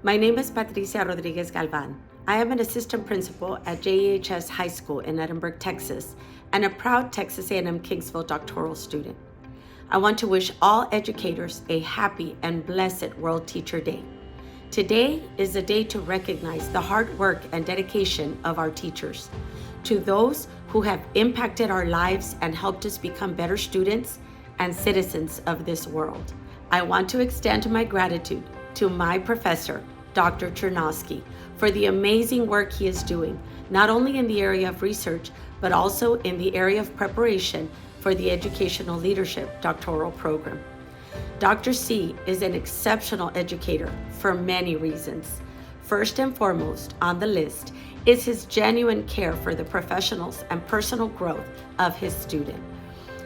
My name is Patricia Rodriguez Galvan. I am an assistant principal at JEHS High School in Edinburgh, Texas, and a proud Texas A&M Kingsville doctoral student. I want to wish all educators a happy and blessed World Teacher Day. Today is a day to recognize the hard work and dedication of our teachers. To those who have impacted our lives and helped us become better students and citizens of this world, I want to extend my gratitude to my professor, Dr. Chernovsky, for the amazing work he is doing, not only in the area of research, but also in the area of preparation for the Educational Leadership Doctoral Program. Dr. C is an exceptional educator for many reasons. First and foremost on the list is his genuine care for the professionals and personal growth of his student.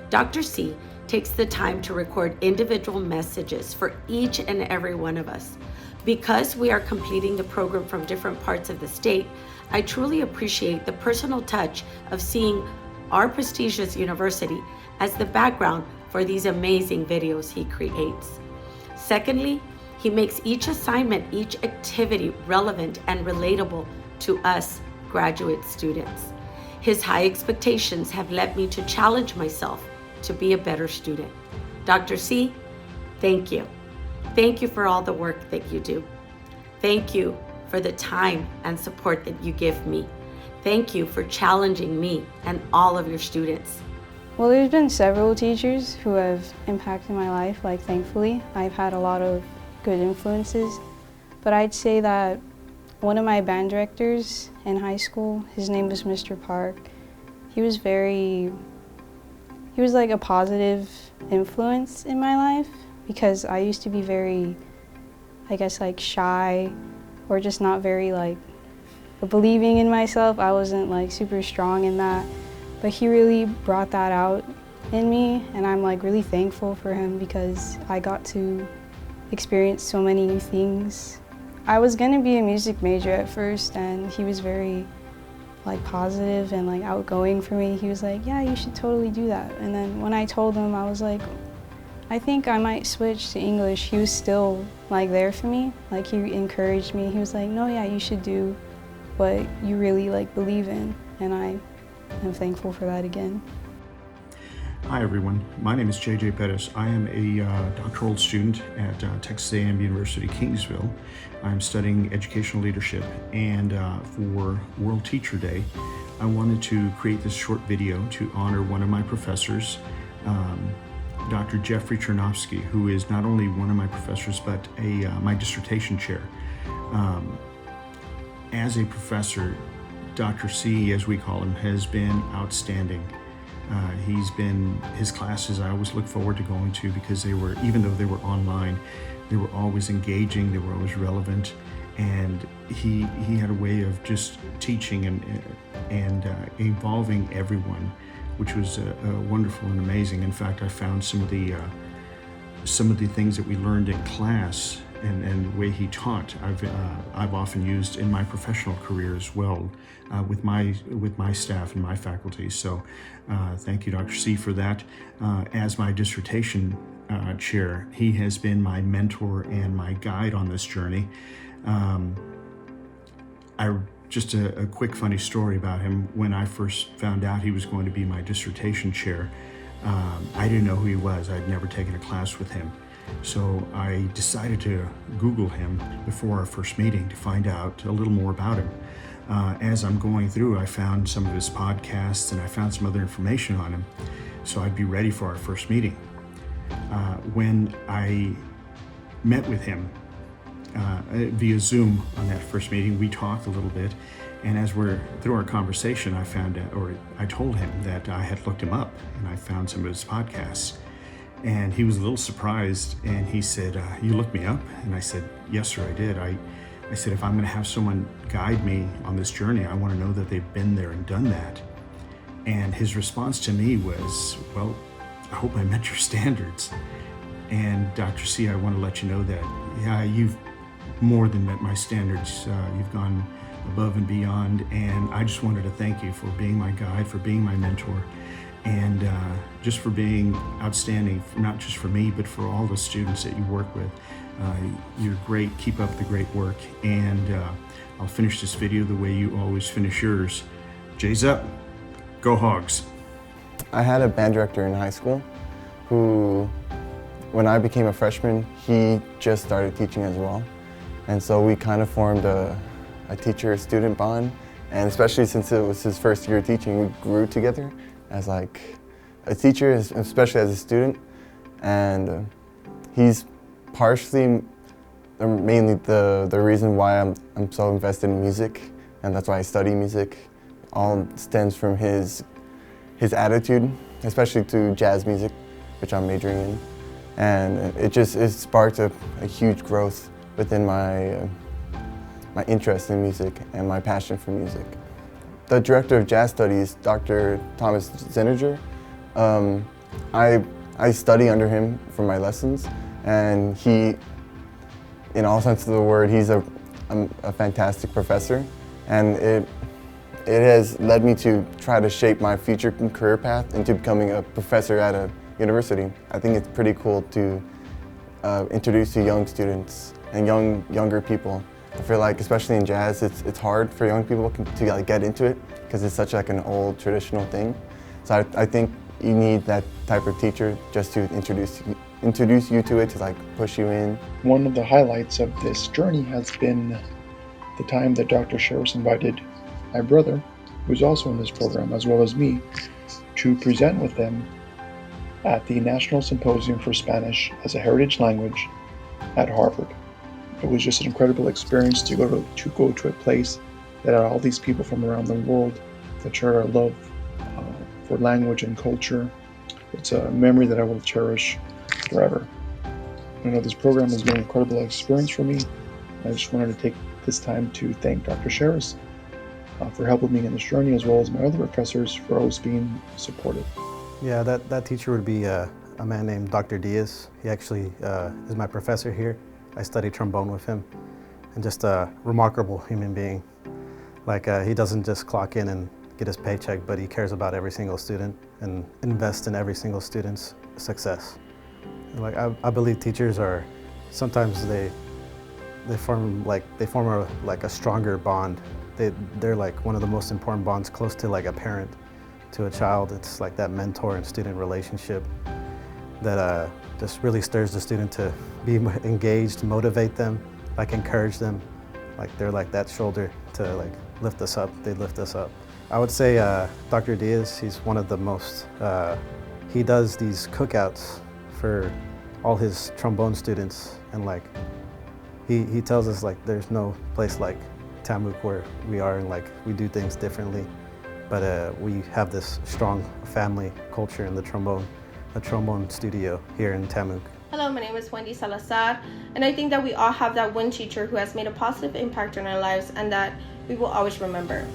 Dr. C takes the time to record individual messages for each and every one of us. Because we are completing the program from different parts of the state, I truly appreciate the personal touch of seeing our prestigious university as the background for these amazing videos he creates. Secondly, he makes each assignment, each activity relevant and relatable to us graduate students. His high expectations have led me to challenge myself to be a better student. Dr. C, thank you. Thank you for all the work that you do. Thank you for the time and support that you give me. Thank you for challenging me and all of your students. Well, there's been several teachers who have impacted my life, thankfully. I've had a lot of good influences, but I'd say that one of my band directors in high school, his name was Mr. Park. He was like a positive influence in my life because I used to be very, shy or just not very believing in myself. I wasn't super strong in that. But he really brought that out in me, and I'm really thankful for him because I got to experience so many new things. I was gonna be a music major at first, and he was very positive and outgoing for me. He was like, yeah, you should totally do that. And then when I told him, I was like, I think I might switch to English. He was still there for me. He encouraged me. He was like, no, yeah, you should do what you really believe in. And I'm thankful for that again. Hi everyone, my name is JJ Pettis. I am a doctoral student at Texas A&M University-Kingsville. I'm studying educational leadership, and for World Teacher Day, I wanted to create this short video to honor one of my professors, Dr. Jeffrey Chernovsky, who is not only one of my professors, but my dissertation chair. As a professor, Dr. C, as we call him, has been outstanding. His classes I always look forward to going to because even though they were online, they were always engaging, they were always relevant, and he had a way of just teaching and involving everyone, which was wonderful and amazing. In fact, I found some of the things that we learned in class and the way he taught, I've often used in my professional career as well with my staff and my faculty. So thank you, Dr. C, for that. As my dissertation chair, he has been my mentor and my guide on this journey. Just a quick funny story about him. When I first found out he was going to be my dissertation chair, I didn't know who he was. I'd never taken a class with him. So I decided to Google him before our first meeting to find out a little more about him. As I'm going through, I found some of his podcasts and I found some other information on him, so I'd be ready for our first meeting. When I met with him via Zoom on that first meeting, we talked a little bit, and as we're through our conversation, I told him that I had looked him up and I found some of his podcasts. And he was a little surprised, and he said, you looked me up? And I said, yes, sir, I did. I said, if I'm going to have someone guide me on this journey, I want to know that they've been there and done that. And his response to me was, well, I hope I met your standards. And Dr. C, I want to let you know that, yeah, you've more than met my standards. You've gone above and beyond, and I just wanted to thank you for being my guide, for being my mentor, and just for being outstanding, not just for me, but for all the students that you work with. You're great. Keep up the great work. And I'll finish this video the way you always finish yours. J's up. Go Hogs. I had a band director in high school who, when I became a freshman, he just started teaching as well. And so we kind of formed a teacher-student bond. And especially since it was his first year teaching, we grew together as like a teacher, especially as a student. And he's partially, or mainly the reason why I'm so invested in music, and that's why I study music. All stems from his attitude, especially to jazz music, which I'm majoring in. And it sparked a huge growth within my interest in music and my passion for music. The director of jazz studies, Dr. Thomas Zinniger, I study under him for my lessons, and he, in all sense of the word, he's a fantastic professor, and it has led me to try to shape my future career path into becoming a professor at a university. I think it's pretty cool to introduce to young students and younger people. I feel like, especially in jazz, it's hard for young people to like get into it because it's such like an old traditional thing. So I think you need that type of teacher just to introduce you to it, to like push you in. One of the highlights of this journey has been the time that Dr. Sherris invited my brother, who's also in this program, as well as me, to present with them at the National Symposium for Spanish as a Heritage Language at Harvard. It was just an incredible experience to go to a place that had all these people from around the world that shared our love for language and culture. It's a memory that I will cherish forever. I know this program has been an incredible experience for me. I just wanted to take this time to thank Dr. Sherris for helping me in this journey, as well as my other professors for always being supportive. Yeah, that teacher would be a man named Dr. Diaz. He actually is my professor here. I study trombone with him, and just a remarkable human being. Like he doesn't just clock in and get his paycheck, but he cares about every single student and invests in every single student's success. And like I believe teachers are sometimes they form a stronger bond. They're like one of the most important bonds, close to like a parent to a child. It's like that mentor and student relationship that just really stirs the student to be engaged, motivate them, like encourage them. Like they're like that shoulder to like lift us up. They lift us up. I would say Dr. Diaz, he's one of the most, he does these cookouts for all his trombone students, and like he tells us like there's no place like Tamuk where we are, and like we do things differently, but we have this strong family culture in the trombone studio here in Tamuk. Hello, my name is Wendy Salazar, and I think that we all have that one teacher who has made a positive impact on our lives and that we will always remember.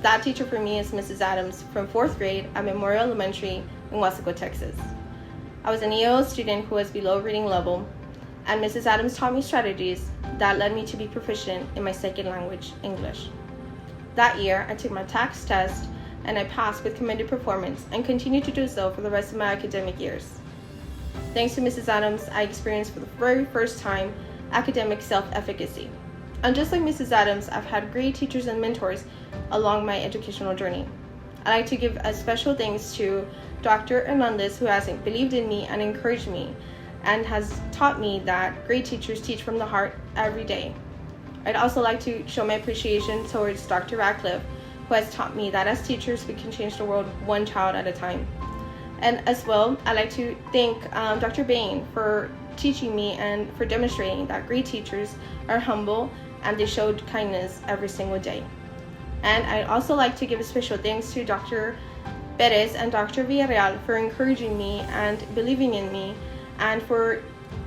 That teacher for me is Mrs. Adams from 4th grade at Memorial Elementary in Wasaco, Texas. I was an EO student who was below reading level, and Mrs. Adams taught me strategies that led me to be proficient in my second language, English. That year, I took my tax test and I passed with commended performance and continued to do so for the rest of my academic years. Thanks to Mrs. Adams, I experienced for the very first time academic self-efficacy. And just like Mrs. Adams, I've had great teachers and mentors along my educational journey. I'd like to give a special thanks to Dr. Hernandez, who has believed in me and encouraged me and has taught me that great teachers teach from the heart every day. I'd also like to show my appreciation towards Dr. Radcliffe, who has taught me that as teachers we can change the world one child at a time. And as well, I'd like to thank Dr. Bain for teaching me and for demonstrating that great teachers are humble and they showed kindness every single day. And I'd also like to give a special thanks to Dr. Perez and Dr. Villarreal for encouraging me and believing in me, and for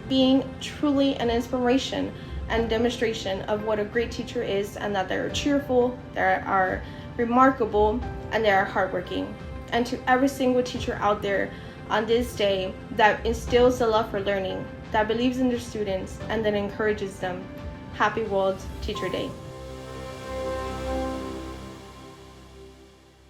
being truly an inspiration and demonstration of what a great teacher is, and that they're cheerful, they are remarkable, and they are hardworking. And to every single teacher out there on this day that instills the love for learning, that believes in their students, and that encourages them, happy World Teacher Day.